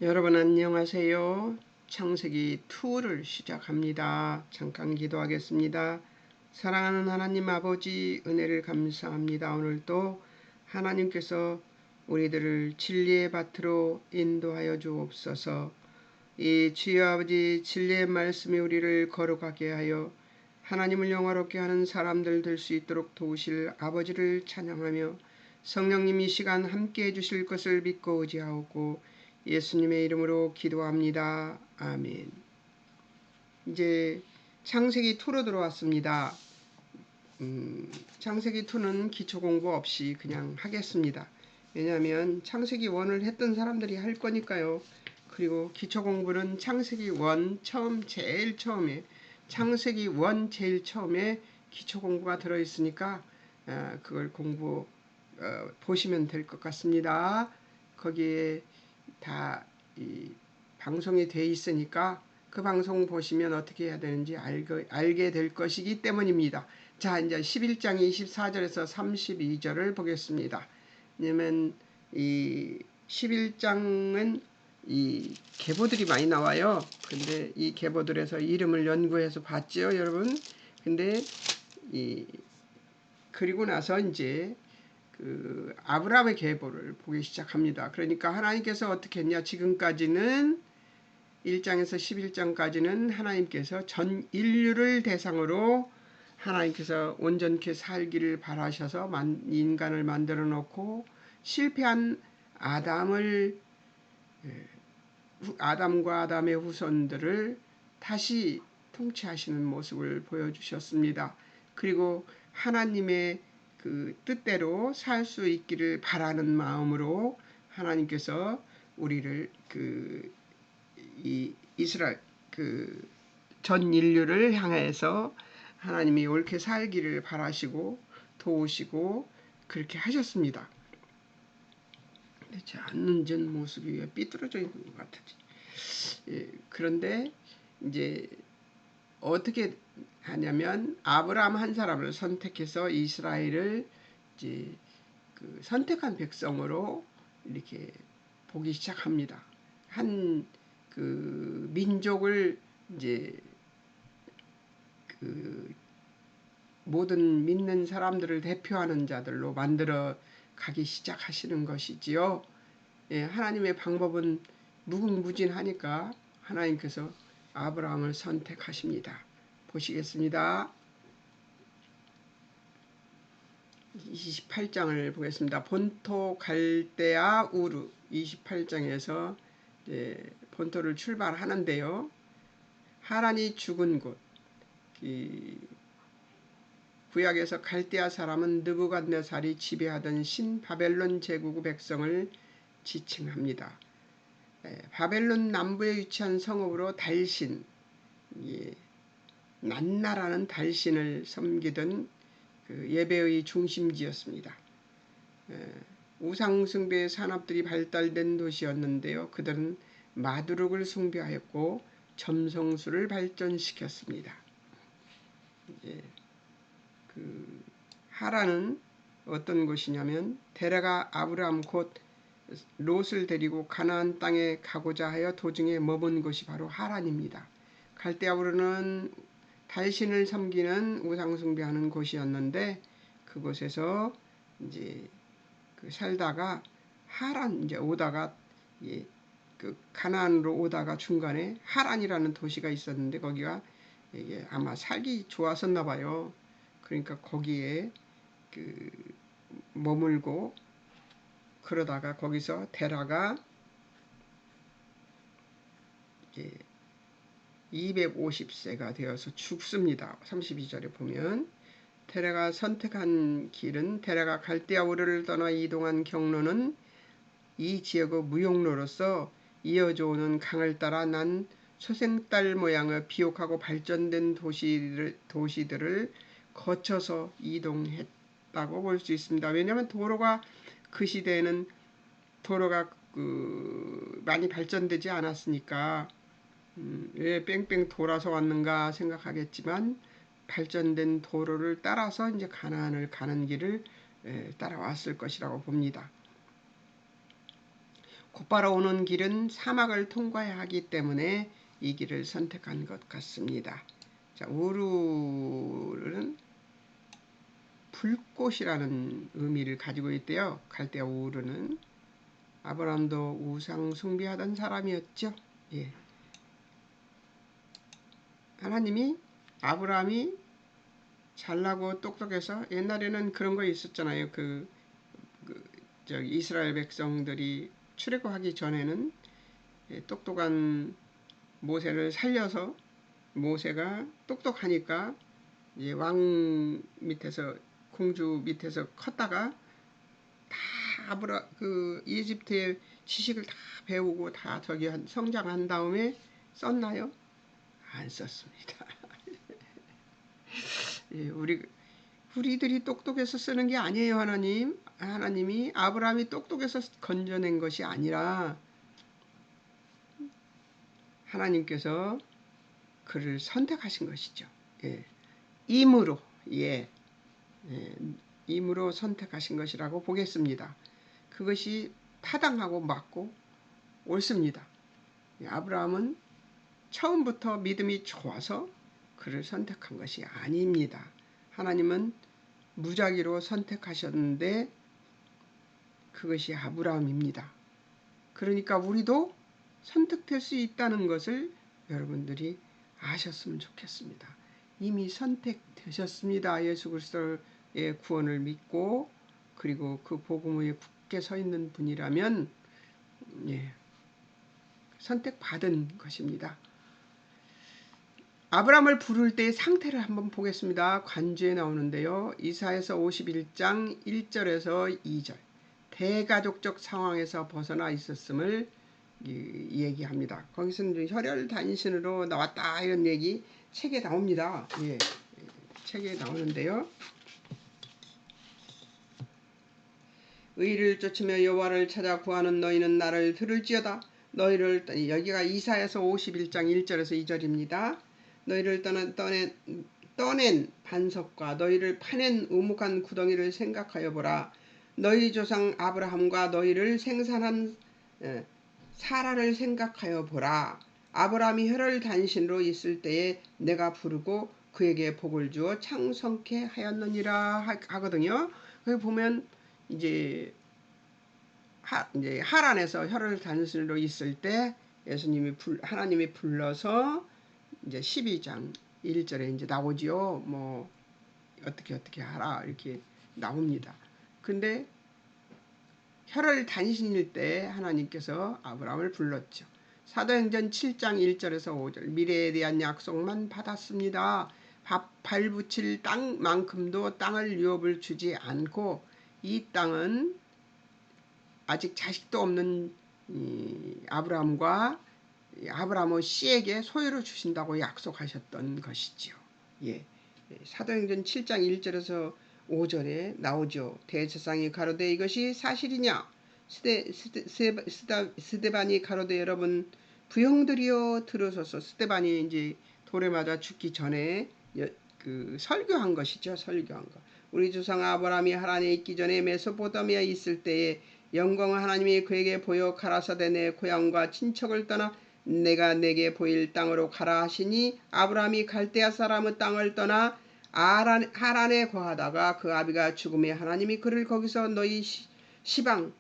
여러분 안녕하세요. 창세기 2를 시작합니다. 잠깐 기도하겠습니다. 사랑하는 하나님 아버지, 은혜를 감사합니다. 오늘도 하나님께서 우리들을 진리의 밭으로 인도하여 주옵소서. 이 주여 아버지, 진리의 말씀이 우리를 거룩하게 하여 하나님을 영화롭게 하는 사람들 될 수 있도록 도우실 아버지를 찬양하며 성령님 이 시간 함께 해주실 것을 믿고 의지하고 예수님의 이름으로 기도합니다. 아멘. 이제 창세기 2로 들어왔습니다. 창세기 2는 기초 공부 없이 그냥 하겠습니다. 왜냐하면 창세기 1을 했던 사람들이 할 거니까요. 그리고 기초 공부는 창세기 1 제일 처음에 창세기 1 제일 처음에 기초 공부가 들어 있으니까 그걸 보시면 될 것 같습니다. 거기에 다 방송이 돼 있으니까 그 방송 보시면 어떻게 해야 되는지 알게 될 것이기 때문입니다. 자, 이제 11장 24절에서 32절을 보겠습니다. 왜냐면 이 11장은 이 계보들이 많이 나와요. 근데 이 계보들에서 이름을 연구해서 봤죠, 여러분. 근데 그리고 나서 이제 아브라함의 계보를 보기 시작합니다. 그러니까 하나님께서 어떻게 했냐? 지금까지는 1장에서 11장까지는 하나님께서 전 인류를 대상으로 하나님께서 온전케 살기를 바라셔서 인간을 만들어 놓고 실패한 아담과 아담의 후손들을 다시 통치하시는 모습을 보여주셨습니다. 그리고 하나님의 그 뜻대로 살 수 있기를 바라는 마음으로 하나님께서 우리를 이 이스라엘 전 인류를 향해서 하나님이 옳게 살기를 바라시고 도우시고 그렇게 하셨습니다. 근데 제 앉는 모습이 삐뚤어져 있는 것 같아지. 그런데 이제 어떻게 하냐면 아브라함 한 사람을 선택해서 이스라엘을 이제 선택한 백성으로 이렇게 보기 시작합니다. 한 민족을 이제 모든 믿는 사람들을 대표하는 자들로 만들어 가기 시작하시는 것이지요. 하나님의 방법은 무궁무진하니까 하나님께서 아브라함을 선택하십니다. 보시겠습니다. 28장을 보겠습니다. 본토 갈대아 우르 28장에서 본토를 출발하는데요. 하란이 죽은 곳, 구약에서 갈대아 사람은 느부갓네살이 지배하던 신바벨론 제국의 백성을 지칭합니다. 바벨론 남부에 위치한 성읍으로 달신, 난나라는 달신을 섬기던 예배의 중심지였습니다. 우상숭배의 산업들이 발달된 도시였는데요. 그들은 마두룩을 숭배하였고 점성술을 발전시켰습니다. 하란은 어떤 곳이냐면 데라가 아브라함 곧 롯을 데리고 가나안 땅에 가고자 하여 도중에 머문 곳이 바로 하란입니다. 갈대아 우르는 달신을 섬기는 우상숭배하는 곳이었는데 그곳에서 이제 살다가 하란 이제 오다가 가나안으로 오다가 중간에 하란이라는 도시가 있었는데 거기가 이게 아마 살기 좋았었나 봐요. 그러니까 거기에 머물고 그러다가 거기서 데라가 250세가 되어서 죽습니다. 32절에 보면 데라가 선택한 길은 데라가 갈대아 우르를 떠나 이동한 경로는 이 지역의 무용로로서 이어져 오는 강을 따라 난 소생딸 모양의 비옥하고 발전된 도시들을 거쳐서 이동했다고 볼 수 있습니다. 왜냐하면 도로가 그 시대에는 도로가 많이 발전되지 않았으니까 왜 뺑뺑 돌아서 왔는가 생각하겠지만 발전된 도로를 따라서 이제 가나안을 가는 길을 따라왔을 것이라고 봅니다. 곧바로 오는 길은 사막을 통과해야 하기 때문에 이 길을 선택한 것 같습니다. 자, 우르는 불꽃이라는 의미를 가지고 있대요. 갈대아 우르는 아브라함도 우상 숭배하던 사람이었죠. 예. 하나님이 아브라함이 잘나고 똑똑해서 옛날에는 그런 거 있었잖아요. 이스라엘 백성들이 출애굽하기 전에는 똑똑한 모세를 살려서 모세가 똑똑하니까 이제 왕 밑에서 공주 밑에서 컸다가 다 이집트의 지식을 다 배우고 다 저기 성장한 다음에 썼나요? 안 썼습니다. 예, 우리들이 똑똑해서 쓰는 게 아니에요. 하나님이 아브라함이 똑똑해서 건져낸 것이 아니라 하나님께서 그를 선택하신 것이죠. 예. 임으로 임으로 선택하신 것이라고 보겠습니다. 그것이 타당하고 맞고 옳습니다. 아브라함은 처음부터 믿음이 좋아서 그를 선택한 것이 아닙니다. 하나님은 무작위로 선택하셨는데 그것이 아브라함입니다. 그러니까 우리도 선택될 수 있다는 것을 여러분들이 아셨으면 좋겠습니다. 이미 선택되셨습니다. 예수 그리스도의 구원을 믿고 그리고 그 복음 위에 굳게 서 있는 분이라면 선택받은 것입니다. 아브라함을 부를 때의 상태를 한번 보겠습니다. 관주에 나오는데요. 이사야서 51장 1절에서 2절 대가족적 상황에서 벗어나 있었음을 얘기합니다. 거기서는 혈혈단신으로 나왔다 이런 얘기 책에 나옵니다. 예, 책에 나오는데요. 의를 쫓으며 여호와를 찾아 구하는 너희는 나를 들을지어다. 너희를 여기가 이사야서 51장 1절에서 2절입니다. 너희를 떠낸 반석과 너희를 파낸 우묵한 구덩이를 생각하여 보라. 너희 조상 아브라함과 너희를 생산한 사라를 생각하여 보라. 아브라함이 혈혈단신으로 있을 때에 내가 부르고 그에게 복을 주어 창성케 하였느니라 하거든요. 거기 보면 이제 하란에서 혈혈단신으로 있을 때 하나님이 불러서 이제 12장 1절에 이제 나오지요. 뭐 어떻게 하라 이렇게 나옵니다. 근데 혈혈단신일 때 하나님께서 아브라함을 불렀죠. 사도행전 7장 1절에서 5절 미래에 대한 약속만 받았습니다. 발붙일 땅만큼도 땅을 유업을 주지 않고 이 땅은 아직 자식도 없는 아브라함의 씨에게 소유로 주신다고 약속하셨던 것이지요. 예. 사도행전 7장 1절에서 5절에 나오죠. 대제사장이 가로되 이것이 사실이냐? 스데반이 가로되 여러분 부형들이여 들으소서. 스데반이 이제 돌에 맞아 죽기 전에 설교한 것이죠. 설교한 것. 우리 조상 아브라함이 하란에 있기 전에 메소포타미아에 있을 때에 영광을 하나님이 그에게 보여 가라사대 내 고향과 친척을 떠나 내가 내게 보일 땅으로 가라 하시니 아브라함이 갈대아 사람의 땅을 떠나 하란에 거하다가 그 아비가 죽음에 하나님이 그를 거기서 너희 시방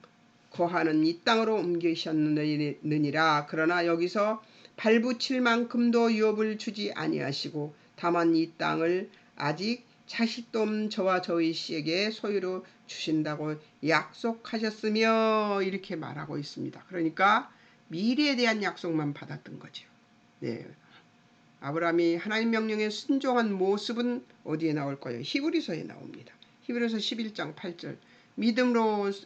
거하는 이 땅으로 옮기셨느니라. 그러나 여기서 발붙일 만큼도 유업을 주지 아니하시고 다만 이 땅을 아직 자식도 없는 저와 저희 씨에게 소유로 주신다고 약속하셨으며 이렇게 말하고 있습니다. 그러니까 미래에 대한 약속만 받았던 거죠. 네. 아브라함이 하나님 명령에 순종한 모습은 어디에 나올까요? 히브리서에 나옵니다. 히브리서 11장 8절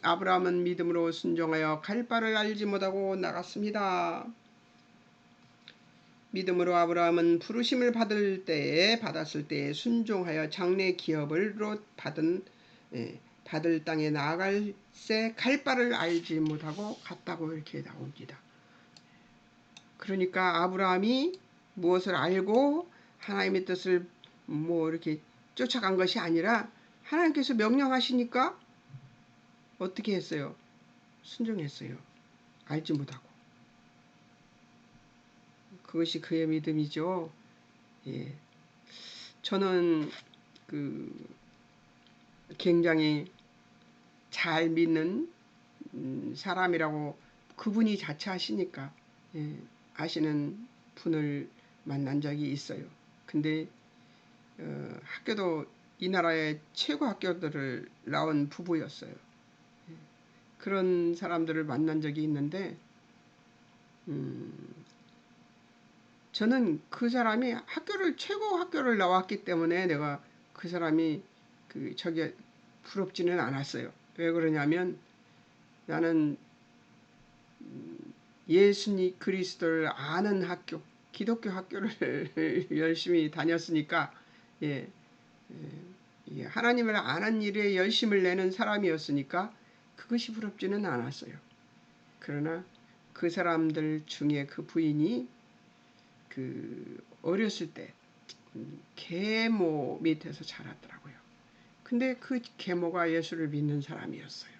아브라함은 믿음으로 순종하여 갈 바를 알지 못하고 나갔습니다. 믿음으로 아브라함은 부르심을 받았을 때에 순종하여 장래 기업으로 받을 땅에 나아갈새 갈 바를 알지 못하고 갔다고 이렇게 나옵니다. 그러니까 아브라함이 무엇을 알고 하나님의 뜻을 이렇게 쫓아간 것이 아니라 하나님께서 명령하시니까 어떻게 했어요? 순종했어요. 알지 못하고. 그것이 그의 믿음이죠. 예. 저는 굉장히 잘 믿는 사람이라고 그분이 자처하시니까 예, 아시는 분을 만난 적이 있어요. 근데 학교도 이 나라의 최고 학교들을 나온 부부였어요. 예, 그런 사람들을 만난 적이 있는데 저는 그 사람이 최고 학교를 나왔기 때문에 내가 그 사람이 저게 부럽지는 않았어요. 왜 그러냐면 나는 예수님 그리스도를 아는 학교, 기독교 학교를 열심히 다녔으니까 예, 예, 하나님을 아는 일에 열심을 내는 사람이었으니까 그것이 부럽지는 않았어요. 그러나 그 사람들 중에 그 부인이 어렸을 때 계모 밑에서 자랐더라고요. 근데 그 계모가 예수를 믿는 사람이었어요.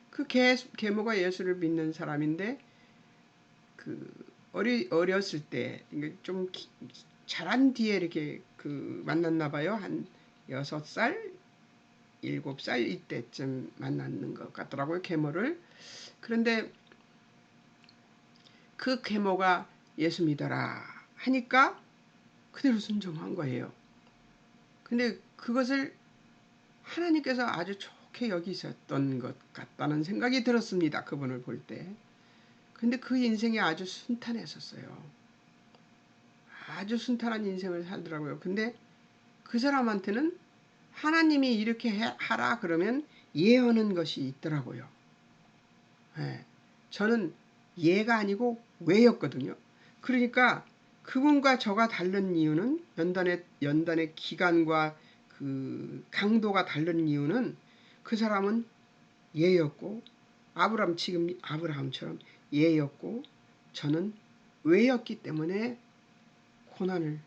그 계모가 예수를 믿는 사람인데 어렸을 때 좀 자란 뒤에 이렇게 만났나 봐요. 한 6살, 7살 이때쯤 만났는 것 같더라고요. 계모를. 그런데 그 계모가 예수 믿어라 하니까 그대로 순종한 거예요. 근데 그것을 하나님께서 아주 좋게 여기셨던 것 같다는 생각이 들었습니다. 그분을 볼 때. 근데 그 인생이 아주 순탄했었어요. 아주 순탄한 인생을 살더라고요. 근데 그 사람한테는 하나님이 이렇게 하라 그러면 예하는 것이 있더라고요. 예. 저는 예가 아니고 왜였거든요. 그러니까 그분과 저가 다른 이유는 연단의 기간과 강도가 다른 이유는 그 사람은 예였고 지금 아브라함처럼 예였고 저는 왜였기 때문에 고난을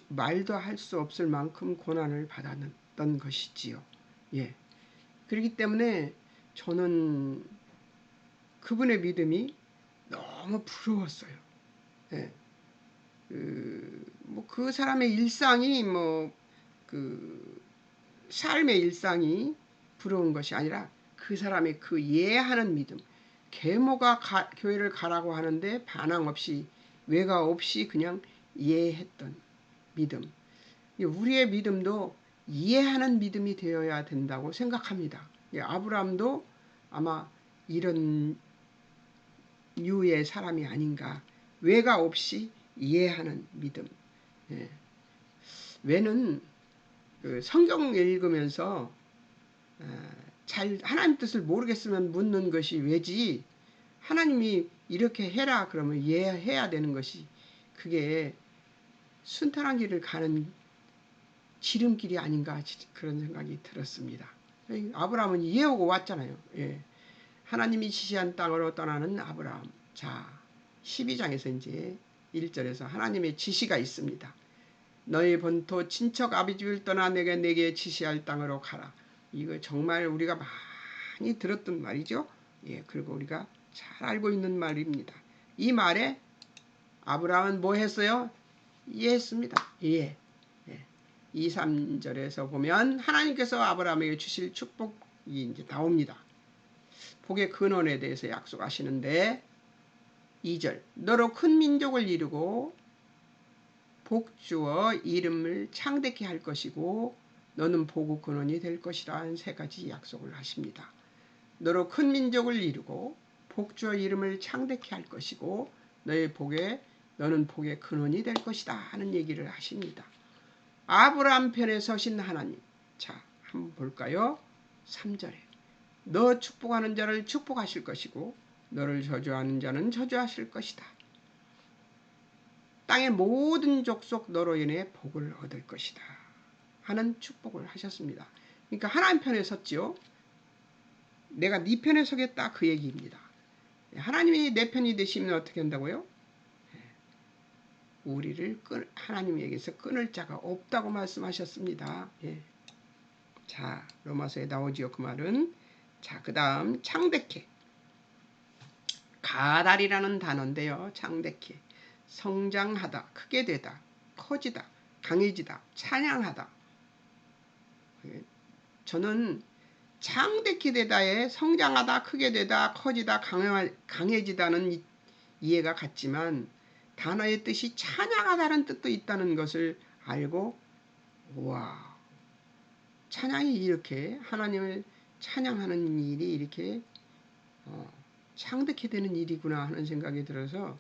말도 할 수 없을 만큼 고난을 받았던 것이지요. 예. 그렇기 때문에 저는 그분의 믿음이 너무 부러웠어요. 예. 그 사람의 일상이 삶의 일상이 부러운 것이 아니라 그 사람의 예하는 믿음. 계모가 교회를 가라고 하는데 반항 없이 외가 없이 그냥 예했던 믿음. 우리의 믿음도 이해하는 믿음이 되어야 된다고 생각합니다. 아브라함도 아마 이런 유의 사람이 아닌가. 외가 없이 이해하는 믿음. 예. 외는 성경 읽으면서 잘 하나님 뜻을 모르겠으면 묻는 것이 왜지, 하나님이 이렇게 해라 그러면 이해해야 되는 것이 그게 순탄한 길을 가는 지름길이 아닌가 그런 생각이 들었습니다. 아브라함은 이해하고 왔잖아요. 예. 하나님이 지시한 땅으로 떠나는 아브라함. 자, 12장에서 이제 1절에서 하나님의 지시가 있습니다. 너희 본토 친척 아비집을 떠나 내게 지시할 땅으로 가라. 이거 정말 우리가 많이 들었던 말이죠. 예, 그리고 우리가 잘 알고 있는 말입니다. 이 말에 아브라함은 뭐 했어요? 이해했습니다. 예. 2, 3절에서 보면 하나님께서 아브라함에게 주실 축복이 이제 나옵니다. 복의 근원에 대해서 약속하시는데 2절 너로 큰 민족을 이루고 복주어 이름을 창대케 할 것이고 너는 복의 근원이 될 것이라 한 3가지 약속을 하십니다. 너로 큰 민족을 이루고 복주어 이름을 창대케 할 것이고 너는 복의 근원이 될 것이다 하는 얘기를 하십니다. 아브라함 편에 서신 하나님. 자, 한번 볼까요? 3절에 너 축복하는 자를 축복하실 것이고 너를 저주하는 자는 저주하실 것이다. 땅의 모든 족속 너로 인해 복을 얻을 것이다 하는 축복을 하셨습니다. 그러니까 하나님 편에 섰지요. 내가 네 편에 서겠다 그 얘기입니다. 하나님이 내 편이 되시면 어떻게 한다고요? 우리를 하나님에게서 끊을 자가 없다고 말씀하셨습니다. 예. 자, 로마서에 나오지요. 그 말은. 자, 그 다음 창대케. 가달이라는 단어인데요. 창대케, 성장하다, 크게 되다, 커지다, 강해지다, 찬양하다. 저는 창대케 되다에 성장하다, 크게 되다, 커지다, 강해지다는 이해가 같지만 단어의 뜻이 찬양하다는 뜻도 있다는 것을 알고, 와, 찬양이 이렇게 하나님을 찬양하는 일이 이렇게 창대케 되는 일이구나 하는 생각이 들어서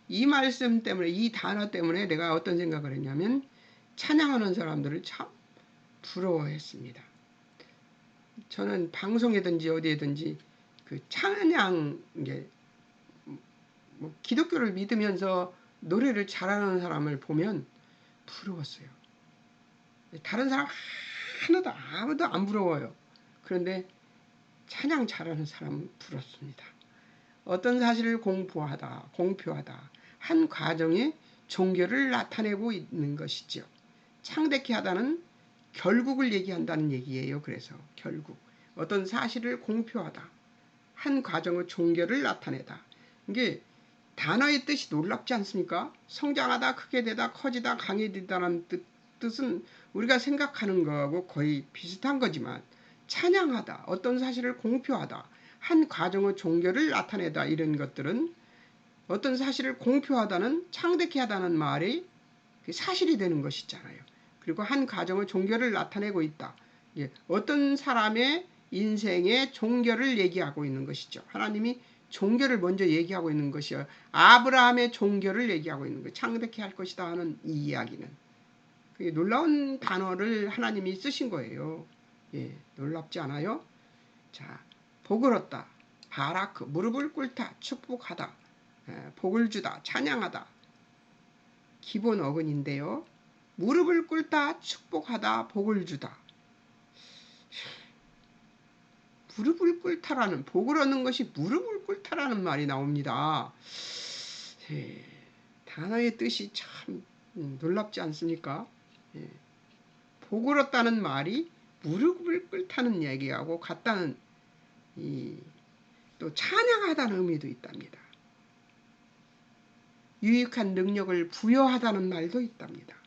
이 말씀 때문에, 이 단어 때문에 내가 어떤 생각을 했냐면 찬양하는 사람들을 참 부러워했습니다. 저는 방송이든지 어디에든지 그 찬양, 뭐 기독교를 믿으면서 노래를 잘하는 사람을 보면 부러웠어요. 다른 사람 하나도 아무도 안 부러워요. 그런데 찬양 잘하는 사람은 부럽습니다. 어떤 사실을 공표하다 한 과정에 종교를 나타내고 있는 것이죠. 창대케 하다는 결국을 얘기한다는 얘기예요. 그래서 결국 어떤 사실을 공표하다 한 과정의 종교를 나타내다. 이게 단어의 뜻이 놀랍지 않습니까? 성장하다, 크게 되다, 커지다, 강해지다라는 뜻은 우리가 생각하는 거하고 거의 비슷한 거지만, 찬양하다, 어떤 사실을 공표하다, 한 과정의 종교를 나타내다, 이런 것들은 어떤 사실을 공표하다는, 창대케 하다는 말이 사실이 되는 것이잖아요. 그리고 한 과정의 종교를 나타내고 있다. 어떤 사람의 인생의 종교를 얘기하고 있는 것이죠. 하나님이 종교를 먼저 얘기하고 있는 것이요. 아브라함의 종교를 얘기하고 있는 것. 창대케 할 것이다 하는 이 이야기는. 그게 놀라운 단어를 하나님이 쓰신 거예요. 예, 놀랍지 않아요? 자, 복을 얻다, 바라크, 무릎을 꿇다, 축복하다, 복을 주다, 찬양하다. 기본 어근인데요. 무릎을 꿇다, 축복하다, 복을 주다. 무릎을 꿇다라는, 복을 얻는 것이 무릎을 꿇다라는 말이 나옵니다. 예, 단어의 뜻이 참 놀랍지 않습니까? 예, 복을 얻다는 말이 무릎을 꿇다는 얘기하고 같다는, 또 찬양하다는 의미도 있답니다. 유익한 능력을 부여하다는 말도 있답니다.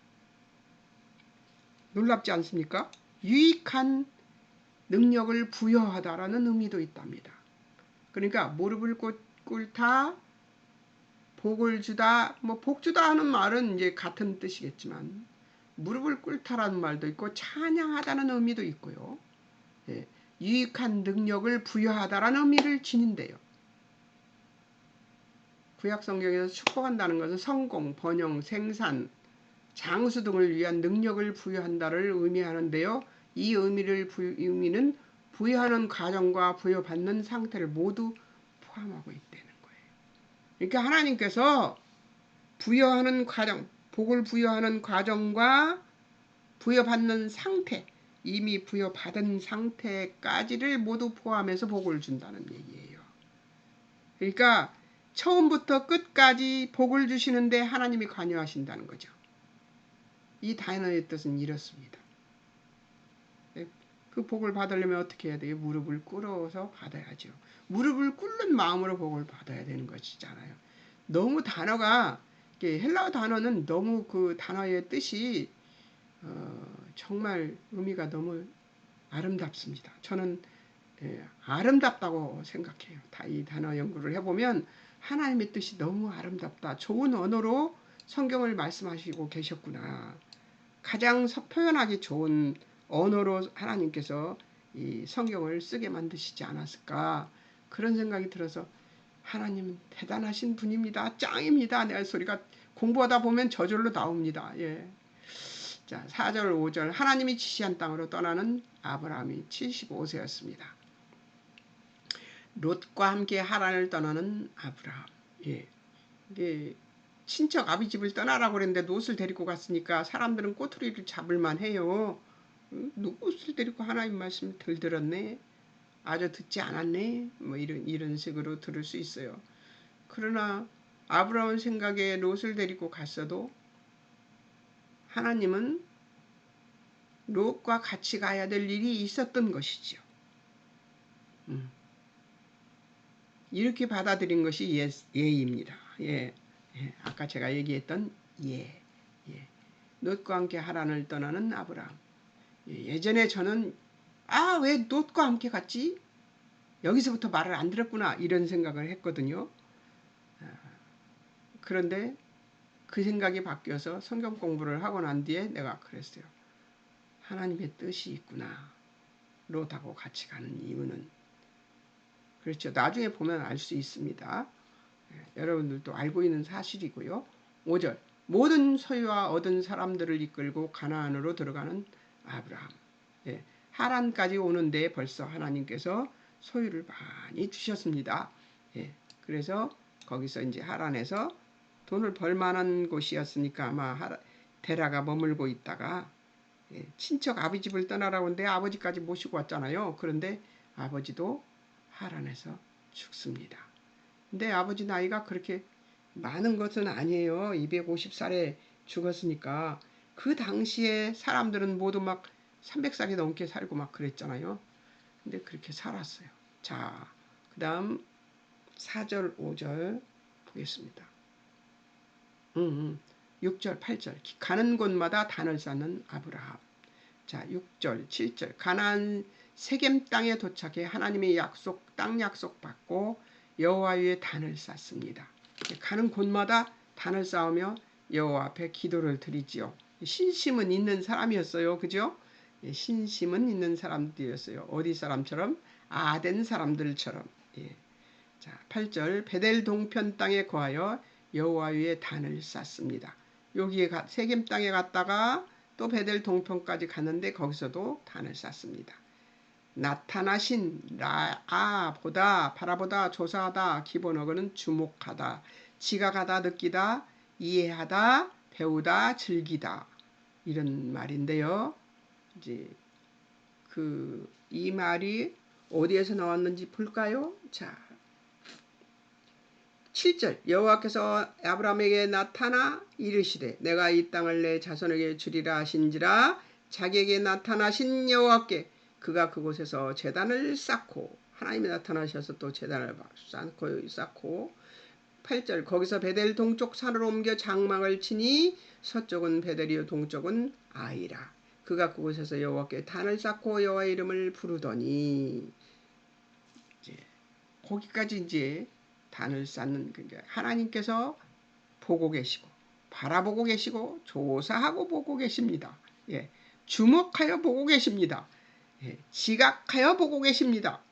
놀랍지 않습니까? 유익한 능력을 부여하다라는 의미도 있답니다. 그러니까 무릎을 꿇다, 복을 주다, 뭐 복 주다 하는 말은 이제 같은 뜻이겠지만, 무릎을 꿇다라는 말도 있고 찬양하다는 의미도 있고요. 예, 유익한 능력을 부여하다라는 의미를 지닌대요. 구약 성경에서 축복한다는 것은 성공, 번영, 생산, 장수 등을 위한 능력을 부여한다를 의미하는데요. 이 의미는 부여하는 과정과 부여받는 상태를 모두 포함하고 있다는 거예요. 그러니까 하나님께서 부여하는 과정, 복을 부여하는 과정과 부여받는 상태, 이미 부여받은 상태까지를 모두 포함해서 복을 준다는 얘기예요. 그러니까 처음부터 끝까지 복을 주시는데 하나님이 관여하신다는 거죠. 이 단어의 뜻은 이렇습니다. 그 복을 받으려면 어떻게 해야 돼요? 무릎을 꿇어서 받아야죠. 무릎을 꿇는 마음으로 복을 받아야 되는 것이잖아요. 너무 단어가, 헬라어 단어는 너무 그 단어의 뜻이 정말 의미가 너무 아름답습니다. 저는 아름답다고 생각해요. 이 단어 연구를 해보면 하나님의 뜻이 너무 아름답다. 좋은 언어로 성경을 말씀하시고 계셨구나. 가장 표현하기 좋은 언어로 하나님께서 이 성경을 쓰게 만드시지 않았을까, 그런 생각이 들어서 하나님은 대단하신 분입니다. 짱입니다. 내 소리가 공부하다 보면 저절로 나옵니다. 예. 자, 4절 5절 하나님이 지시한 땅으로 떠나는 아브라함이 75세였습니다. 롯과 함께 하란을 떠나는 아브라함. 예. 이게 친척 아비 집을 떠나라고 그랬는데 롯을 데리고 갔으니까 사람들은 꼬투리를 잡을만 해요. 롯을 데리고 하나님 말씀을 덜 들었네, 아주 듣지 않았네, 뭐 이런 식으로 들을 수 있어요. 그러나 아브라함 생각에 롯을 데리고 갔어도 하나님은 롯과 같이 가야 될 일이 있었던 것이죠. 이렇게 받아들인 것이 예입니다. 예. 아까 제가 얘기했던 예. 롯과 함께 하란을 떠나는 아브라함. 예전에 저는 왜 롯과 함께 갔지? 여기서부터 말을 안 들었구나 이런 생각을 했거든요. 그런데 그 생각이 바뀌어서 성경 공부를 하고 난 뒤에 내가 그랬어요. 하나님의 뜻이 있구나. 롯하고 같이 가는 이유는. 그렇죠. 나중에 보면 알 수 있습니다. 여러분들도 알고 있는 사실이고요. 5절 모든 소유와 얻은 사람들을 이끌고 가나안으로 들어가는 아브라함. 하란까지 오는데 벌써 하나님께서 소유를 많이 주셨습니다. 그래서 거기서 이제 하란에서 돈을 벌 만한 곳이었으니까 아마 데라가 머물고 있다가 친척 아버지 집을 떠나라고 하는데 아버지까지 모시고 왔잖아요. 그런데 아버지도 하란에서 죽습니다. 근데 아버지 나이가 그렇게 많은 것은 아니에요. 250살에 죽었으니까. 그 당시에 사람들은 모두 막 300살이 넘게 살고 막 그랬잖아요. 근데 그렇게 살았어요. 자, 그 다음 4절 5절 보겠습니다. 6절 8절 가는 곳마다 단을 쌓는 아브라함. 자, 6절 7절 가나안 세겜 땅에 도착해 하나님의 땅 약속 받고 여호와 위에 단을 쌓습니다. 가는 곳마다 단을 쌓으며 여호와 앞에 기도를 드리지요. 신심은 있는 사람이었어요. 그죠? 신심은 있는 사람들이었어요. 어디 사람처럼? 아덴 사람들처럼. 자, 8절 베델 동편 땅에 거하여 여호와 위에 단을 쌓습니다. 여기에 세겜 땅에 갔다가 또 베델 동편까지 갔는데 거기서도 단을 쌓습니다. 나타나신 보다 바라보다 조사하다 기본 어근은 주목하다 지각하다 느끼다 이해하다 배우다 즐기다 이런 말인데요. 이제 이 말이 어디에서 나왔는지 볼까요? 자, 7절 여호와께서 아브라함에게 나타나 이르시되 내가 이 땅을 내 자손에게 주리라 하신지라 자기에게 나타나신 여호와께 그가 그곳에서 제단을 쌓고 하나님이 나타나셔서 또 제단을 쌓고 8절 거기서 베델 동쪽 산으로 옮겨 장막을 치니 서쪽은 베델이요 동쪽은 아이라 그가 그곳에서 여호와께 단을 쌓고 여호와의 이름을 부르더니 거기까지 이제 단을 쌓는 하나님께서 보고 계시고 바라보고 계시고 조사하고 보고 계십니다. 주목하여 보고 계십니다. 지각하여 보고 계십니다.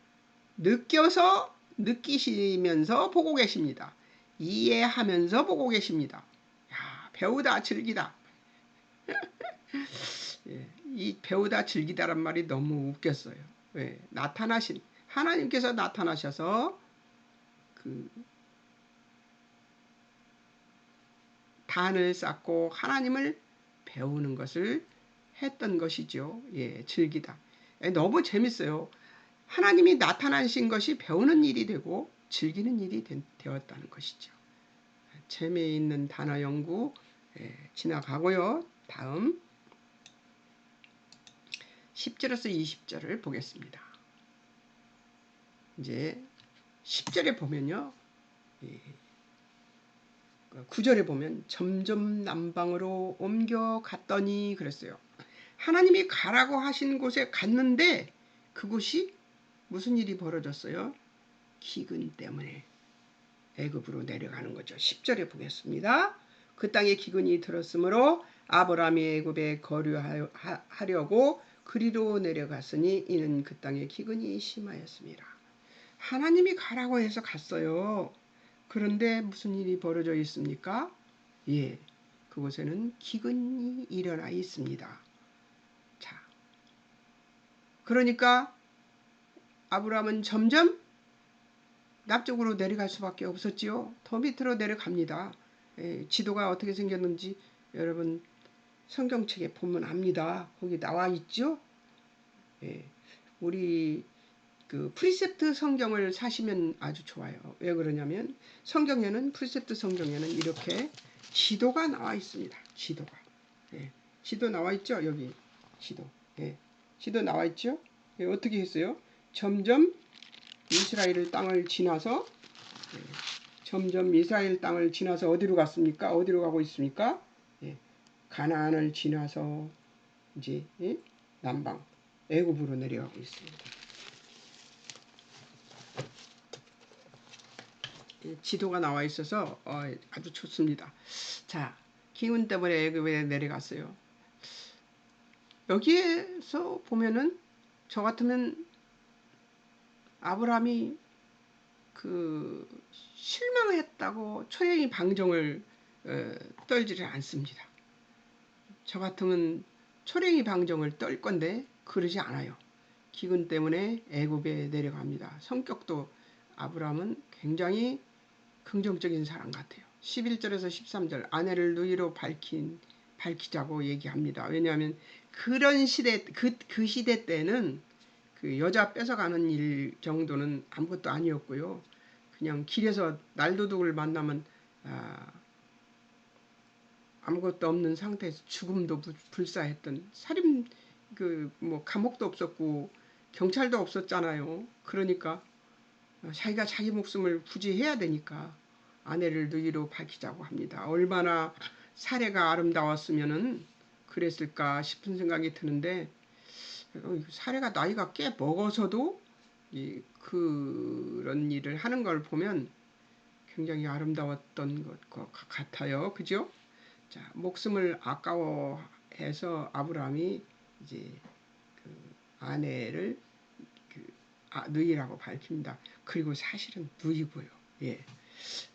느껴서 느끼시면서 보고 계십니다. 이해하면서 보고 계십니다. 배우다 즐기다. 이 배우다 즐기다란 말이 너무 웃겼어요. 나타나신 하나님께서 나타나셔서 단을 쌓고 하나님을 배우는 것을 했던 것이죠. 즐기다. 너무 재밌어요. 하나님이 나타나신 것이 배우는 일이 되고 즐기는 일이 되었다는 것이죠. 재미있는 단어 연구 지나가고요. 다음 10절에서 20절을 보겠습니다. 이제 10절에 보면요. 9절에 보면 점점 남방으로 옮겨갔더니 그랬어요. 하나님이 가라고 하신 곳에 갔는데 그곳이 무슨 일이 벌어졌어요? 기근 때문에 애굽으로 내려가는 거죠. 10절에 보겠습니다. 그 땅에 기근이 들었으므로 아브라함이 애굽에 거류하려고 그리로 내려갔으니 이는 그 땅에 기근이 심하였습니다. 하나님이 가라고 해서 갔어요. 그런데 무슨 일이 벌어져 있습니까? 그곳에는 기근이 일어나 있습니다. 자, 그러니까 아브라함은 점점 남쪽으로 내려갈 수밖에 없었지요. 더 밑으로 내려갑니다. 지도가 어떻게 생겼는지 여러분 성경책에 보면 압니다. 거기 나와 있죠. 우리 프리셉트 성경을 사시면 아주 좋아요. 왜 그러냐면 성경에는 프리셉트 성경에는 이렇게 지도가 나와 있습니다. 지도가. 지도 나와 있죠. 여기 지도. 지도 나와 있죠. 어떻게 했어요? 점점 이스라엘 땅을 지나서 점점 이스라엘 땅을 지나서 어디로 갔습니까? 어디로 가고 있습니까? 예, 가나안을 지나서 이제 남방 애굽으로 내려가고 있습니다. 지도가 나와 있어서 아주 좋습니다. 자, 기운 때문에 애굽에 내려갔어요. 여기에서 보면은 저 같으면 아브라함이 그 실망했다고 초행이 방정을 떨지를 않습니다. 저 같으면 초랭이 방정을 떨 건데 그러지 않아요. 기근 때문에 애굽에 내려갑니다. 성격도 아브라함은 굉장히 긍정적인 사람 같아요. 11절에서 13절 아내를 누이로 밝히자고 얘기합니다. 왜냐하면 그런 시대 그 시대 때는 그 여자 뺏어가는 일 정도는 아무것도 아니었고요. 그냥 길에서 날도둑을 만나면 아무것도 없는 상태에서 죽음도 불사했던 살인 뭐 감옥도 없었고 경찰도 없었잖아요. 그러니까 자기가 자기 목숨을 굳이 해야 되니까 아내를 누이로 밝히자고 합니다. 얼마나 사례가 아름다웠으면은 그랬을까 싶은 생각이 드는데 사례가 나이가 꽤 먹어서도 그런 일을 하는 걸 보면 굉장히 아름다웠던 것 같아요. 그죠? 자, 목숨을 아까워해서 아브라함이 이제 그 아내를 누이라고 밝힙니다. 그리고 사실은 누이고요. 예.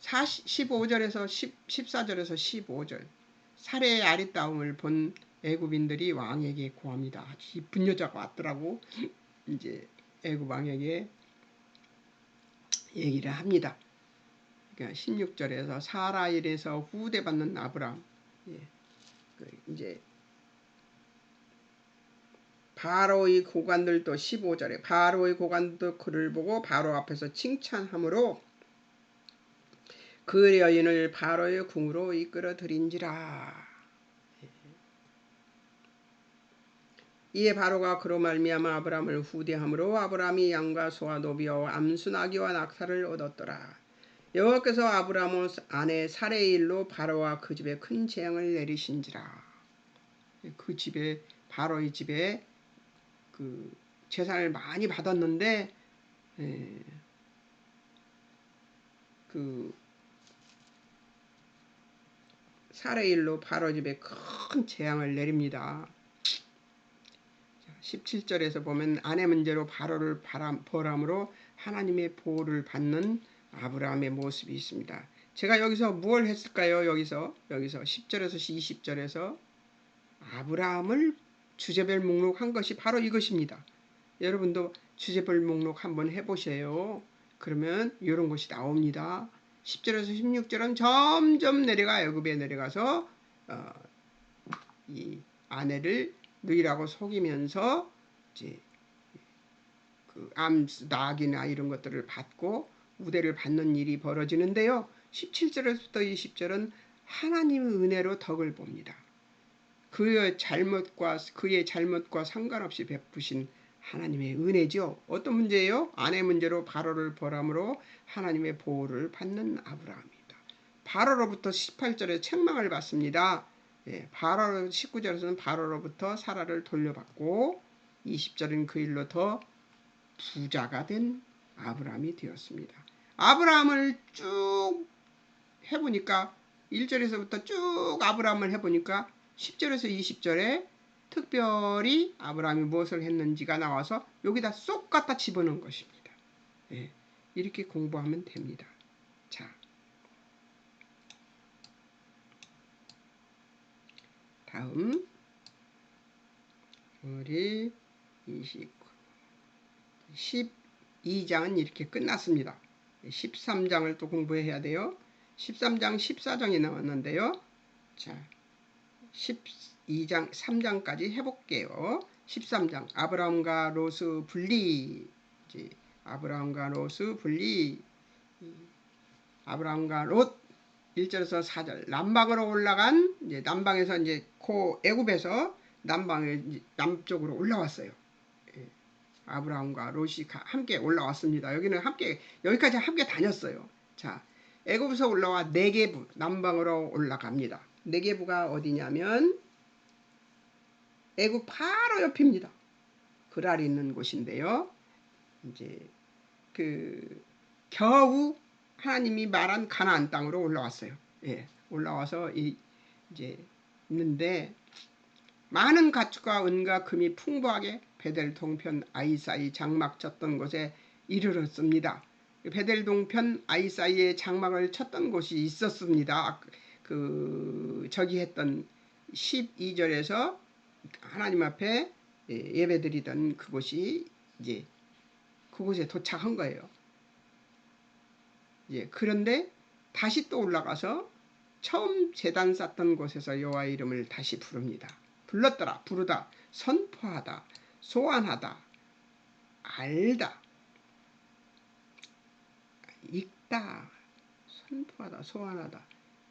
15절에서 14절에서 15절 사례의 아리따움을 본 애굽인들이 왕에게 고합니다. 아주 이쁜 여자가 왔더라고. 이제 애굽 왕에게 얘기를 합니다. 그러니까 16절에서 사라 일에서 후대받는 아브라함. 예. 이제 바로의 고관들도 15절에 바로의 고관도 그를 보고 바로 앞에서 칭찬하므로 그 여인을 바로의 궁으로 이끌어 들인지라. 이에 바로가 그로 말미암아 아브라함을 후대함으로 아브라함이 양과 소와 노비와 암수 나귀와 낙타를 얻었더라. 여호와께서 아브라함 아내 사레의 일로 바로와 그 집에 큰 재앙을 내리신지라. 그 집에 바로의 집에 그 재산을 많이 받았는데 그 사레의 일로 바로 집에 큰 재앙을 내립니다. 17절에서 보면 아내 문제로 바로를 벌함으로 하나님의 보호를 받는 아브라함의 모습이 있습니다. 제가 여기서 무엇을 했을까요? 여기서 10절에서 20절에서 아브라함을 주제별 목록한 것이 바로 이것입니다. 여러분도 주제별 목록 한번 해보세요. 그러면 이런 것이 나옵니다. 10절에서 16절은 점점 내려가 애굽에 내려가서 이 아내를 누이라고 속이면서 이제 그 낙이나 이런 것들을 받고 우대를 받는 일이 벌어지는데요. 17절에서부터 20절은 하나님의 은혜로 덕을 봅니다. 그의 잘못과 상관없이 베푸신 하나님의 은혜죠. 어떤 문제예요? 아내 문제로 바로를 벌함으로 하나님의 보호를 받는 아브라함입니다. 바로로부터 18절에 책망을 받습니다. 19절에서는 바로로부터 사라를 돌려받고 20절은 그 일로 더 부자가 된 아브라함이 되었습니다. 아브라함을 쭉 해보니까 1절에서부터 쭉 아브라함을 해보니까 10절에서 20절에 특별히 아브라함이 무엇을 했는지가 나와서 여기다 쏙 갖다 집어넣은 것입니다. 이렇게 공부하면 됩니다. 자, 다음 우리 12장은 이렇게 끝났습니다. 13장을 또 공부해야 돼요. 13장 14장이 나왔는데요. 자, 12장 3장까지 해볼게요. 13장 아브라함과 롯의 분리. 아브라함과 롯의 분리. 아브라함과 롯 1절에서 4절 남방으로 올라간 이제 남방에서 이제 애굽에서 남쪽으로 올라왔어요. 아브라함과 롯이 함께 올라왔습니다. 여기까지 함께 다녔어요. 자, 애굽에서 올라와 네게부 남방으로 올라갑니다. 네게부가 어디냐면 애굽 바로 옆입니다. 그랄이 있는 곳인데요. 이제 그 겨우 하나님이 말한 가나안 땅으로 올라왔어요. 예, 올라와서 이제 있는데 많은 가축과 은과 금이 풍부하게 베델 동편 아이사이 장막 쳤던 곳에 이르렀습니다. 베델 동편 아이사이에 장막을 쳤던 곳이 있었습니다. 저기 했던 12절에서 하나님 앞에 예배드리던 그곳이 이제 그곳에 도착한 거예요. 그런데 다시 또 올라가서 처음 제단 쌓던 곳에서 여호와의 이름을 다시 부릅니다. 불렀더라, 부르다, 선포하다, 소환하다, 알다, 읽다, 선포하다, 소환하다,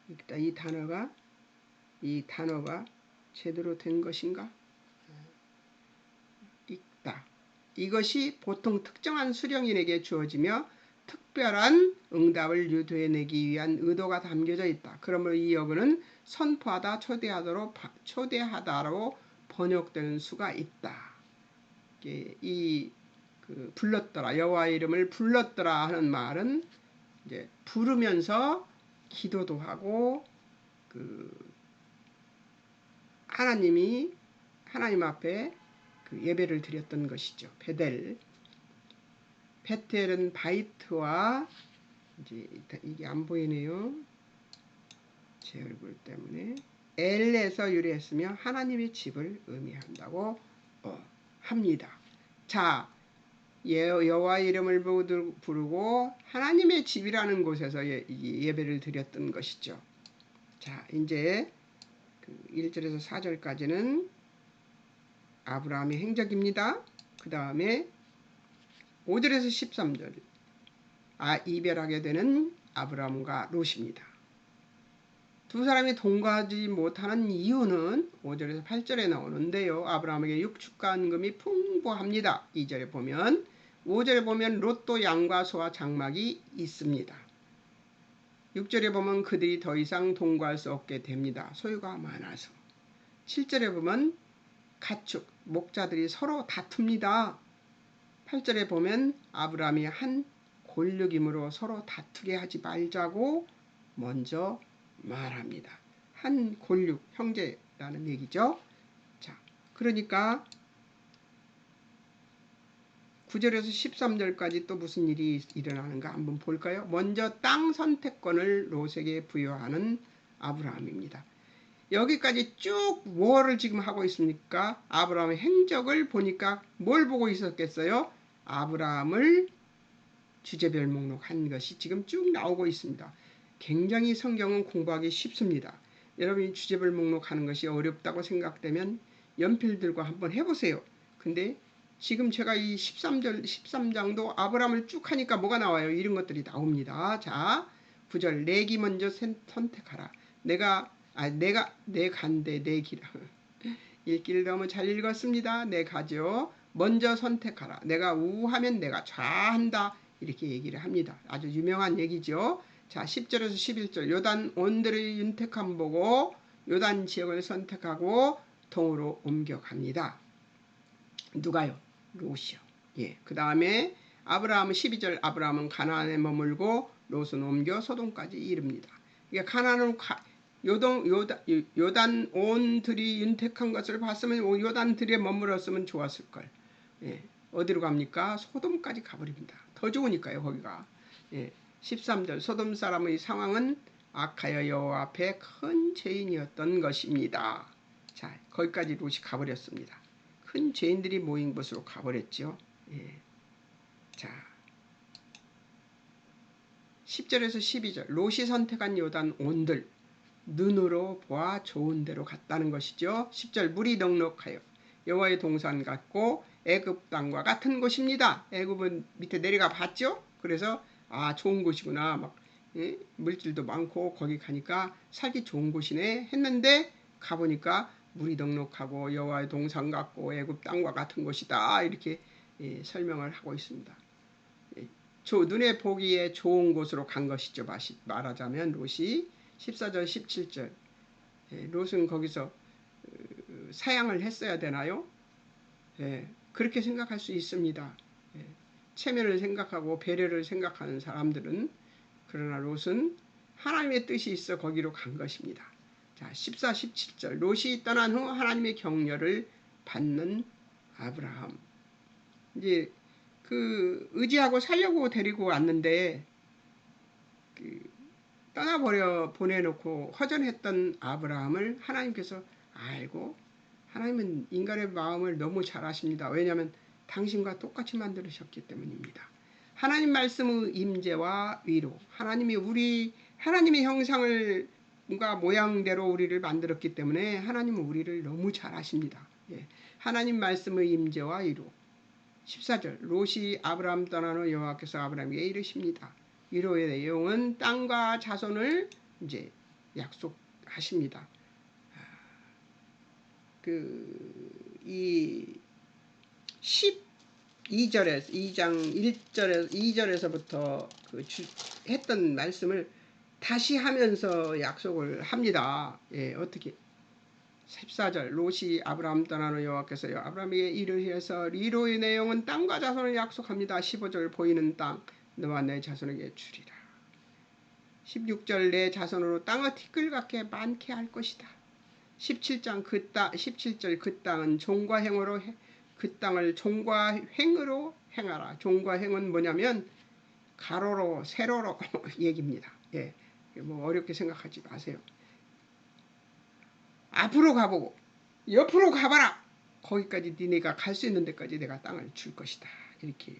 읽다. 이 단어가 제대로 된 것인가? 읽다. 이것이 보통 특정한 수령인에게 주어지며 특별한 응답을 유도해내기 위한 의도가 담겨져 있다. 그러므로 이 여부는 선포하다, 초대하다로 번역되는 수가 있다. 불렀더라, 여호와의 이름을 불렀더라 하는 말은 이제 부르면서 기도도 하고 하나님 앞에 예배를 드렸던 것이죠. 베텔은 바이트와 이제 이게 안 보이네요. 제 얼굴 때문에 엘에서 유래했으며 하나님의 집을 의미한다고 합니다. 자, 여호와의 이름을 부르고 하나님의 집이라는 곳에서 예배를 드렸던 것이죠. 자, 이제 1절에서 4절까지는 아브라함의 행적입니다. 그 다음에 5절에서 13절 이별하게 되는 아브라함과 롯입니다. 두 사람이 동거하지 못하는 이유는 5절에서 8절에 나오는데요. 아브라함에게 육축과 은금이 풍부합니다. 2절에 보면 5절에 보면 롯도 양과 소와 장막이 있습니다. 6절에 보면 그들이 더 이상 동거할 수 없게 됩니다. 소유가 많아서. 7절에 보면 가축, 목자들이 서로 다툽니다. 8절에 보면 아브라함이 한 골육이므로 서로 다투게 하지 말자고 먼저 말합니다. 한 골육, 형제라는 얘기죠. 자, 그러니까 9절에서 13절까지 또 무슨 일이 일어나는가 한번 볼까요? 먼저 땅 선택권을 롯에게 부여하는 아브라함입니다. 여기까지 쭉 뭐를 지금 하고 있습니까? 아브라함의 행적을 보니까 뭘 보고 있었겠어요? 아브라함을 주제별 목록한 것이 지금 쭉 나오고 있습니다. 굉장히 성경은 공부하기 쉽습니다. 여러분이 주제별 목록하는 것이 어렵다고 생각되면 연필들과 한번 해보세요. 근데 지금 제가 이 13장도 아브라함을 쭉 하니까 뭐가 나와요? 이런 것들이 나옵니다. 자, 9절 내기 먼저 선택하라. 내 간대 내 기라. 읽기를 너무 잘 읽었습니다. 내 가죠. 먼저 선택하라. 내가 우하면 내가 좌한다. 이렇게 얘기를 합니다. 아주 유명한 얘기죠. 자, 10절에서 11절 요단 온들의 윤택함 보고 요단 지역을 선택하고 동으로 옮겨갑니다. 누가요? 롯이요. 그 다음에 아브라함은 12절 아브라함은 가나안에 머물고 롯은 옮겨 소돔까지 이릅니다. 그러니까 가나안은 요단 온 들이 윤택한 것을 봤으면 요단 들에 머물렀으면 좋았을 걸. 어디로 갑니까? 소돔까지 가버립니다. 더 좋으니까요, 거기가. 13절 소돔 사람의 상황은 악하여 여호와 앞에 큰 죄인이었던 것입니다. 자, 거기까지 롯이 가버렸습니다. 큰 죄인들이 모인 곳으로 가버렸죠. 자, 10절에서 12절 롯이 선택한 요단 온들 눈으로 보아 좋은 데로 갔다는 것이죠. 10절 물이 넉넉하여 여호와의 동산 같고 애굽 땅과 같은 곳입니다. 애굽은 밑에 내려가 봤죠. 그래서 좋은 곳이구나. 막 물질도 많고 거기 가니까 살기 좋은 곳이네 했는데 가보니까 물이 넉넉하고 여호와의 동산 같고 애굽 땅과 같은 곳이다. 이렇게 설명을 하고 있습니다. 눈에 보기에 좋은 곳으로 간 것이죠. 말하자면 롯이 14절 17절. 롯은 거기서 사양을 했어야 되나요? 그렇게 생각할 수 있습니다. 체면을 생각하고 배려를 생각하는 사람들은, 그러나 롯은 하나님의 뜻이 있어 거기로 간 것입니다. 자, 14, 17절. 롯이 떠난 후 하나님의 격려를 받는 아브라함. 이제 의지하고 살려고 데리고 왔는데 떠나버려 보내놓고 허전했던 아브라함을 하나님께서 알고, 하나님은 인간의 마음을 너무 잘 아십니다. 왜냐하면 당신과 똑같이 만드셨기 때문입니다. 하나님 말씀의 임재와 위로, 하나님의 형상을 모양대로 우리를 만들었기 때문에 하나님은 우리를 너무 잘 아십니다. 하나님 말씀의 임재와 위로. 14절. 롯이 아브라함 떠난 후 여호와께서 아브라함에게 이르십니다. 위로의 내용은 땅과 자손을 이제 약속하십니다. 이 12절에서 2절에서부터 했던 말씀을 다시 하면서 약속을 합니다. 어떻게? 14절. 롯이 아브라함 떠난 후 여호와께서 아브라함에게 이르셔서, 위로의 내용은 땅과 자손을 약속합니다. 15절. 보이는 땅 너와 내 자손에게 주리라. 16절. 내 자손으로 땅의 티끌 같게 많게 할 것이다. 17절. 그 땅은 종과 행으로 그 땅을 종과 행으로 행하라. 종과 행은 뭐냐면 가로로 세로로 얘기입니다. 뭐 어렵게 생각하지 마세요. 앞으로 가보고 옆으로 가봐라. 거기까지 니네가 갈 수 있는 데까지 내가 땅을 줄 것이다. 이렇게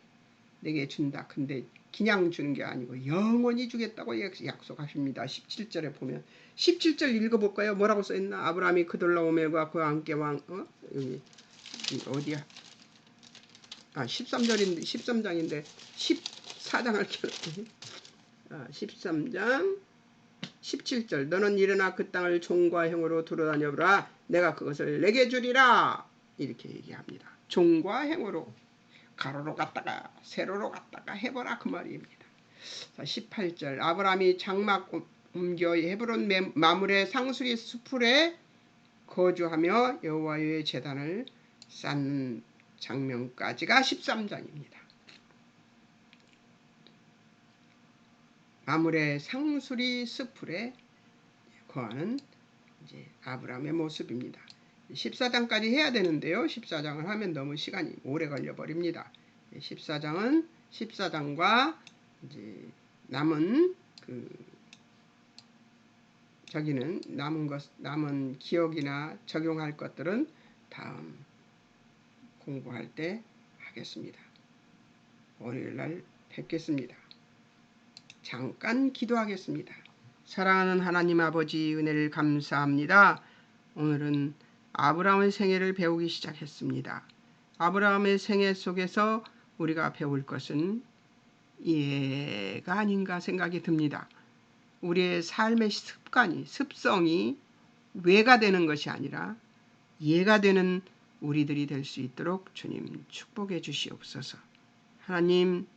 내게 준다. 근데 그냥 주는 게 아니고 영원히 주겠다고 약속하십니다. 17절에 보면, 17절 읽어볼까요? 뭐라고 써있나? 아브라함이 그돌라오멜과 그와 함께 여기 어디야? 13장인데 14장을 켜놓고 13장 17절. 너는 일어나 그 땅을 종과 행으로 두루다녀보라. 내가 그것을 내게 주리라. 이렇게 얘기합니다. 종과 행으로 가로로 갔다가 세로로 갔다가 해보라, 그 말입니다. 자, 18절. 아브라함이 장막 옮겨 헤브론 마물의 상수리 수풀에 거주하며 여호와의 제단을 쌓는 장면까지가 13장입니다. 마물의 상수리 수풀에 거하는 이제 아브라함의 모습입니다. 14장까지 해야 되는데요. 14장을 하면 너무 시간이 오래 걸려 버립니다. 14장과 이제 남은 저기는 남은 기억이나 적용할 것들은 다음 공부할 때 하겠습니다. 월요일날 뵙겠습니다. 잠깐 기도하겠습니다. 사랑하는 하나님 아버지, 은혜를 감사합니다. 오늘은 아브라함의 생애를 배우기 시작했습니다. 아브라함의 생애 속에서 우리가 배울 것은 이해가 아닌가 생각이 듭니다. 우리의 삶의 습성이 왜가 되는 것이 아니라 예가 되는 우리들이 될 수 있도록 주님 축복해 주시옵소서. 하나님,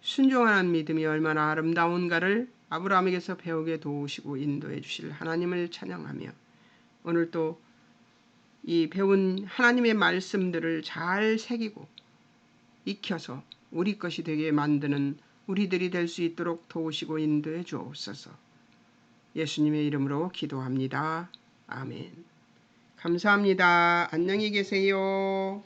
순종하는 믿음이 얼마나 아름다운가를 아브라함에게서 배우게 도우시고 인도해 주실 하나님을 찬양하며, 오늘도 이 배운 하나님의 말씀들을 잘 새기고 익혀서 우리 것이 되게 만드는 우리들이 될 수 있도록 도우시고 인도해 주옵소서. 예수님의 이름으로 기도합니다. 아멘. 감사합니다. 안녕히 계세요.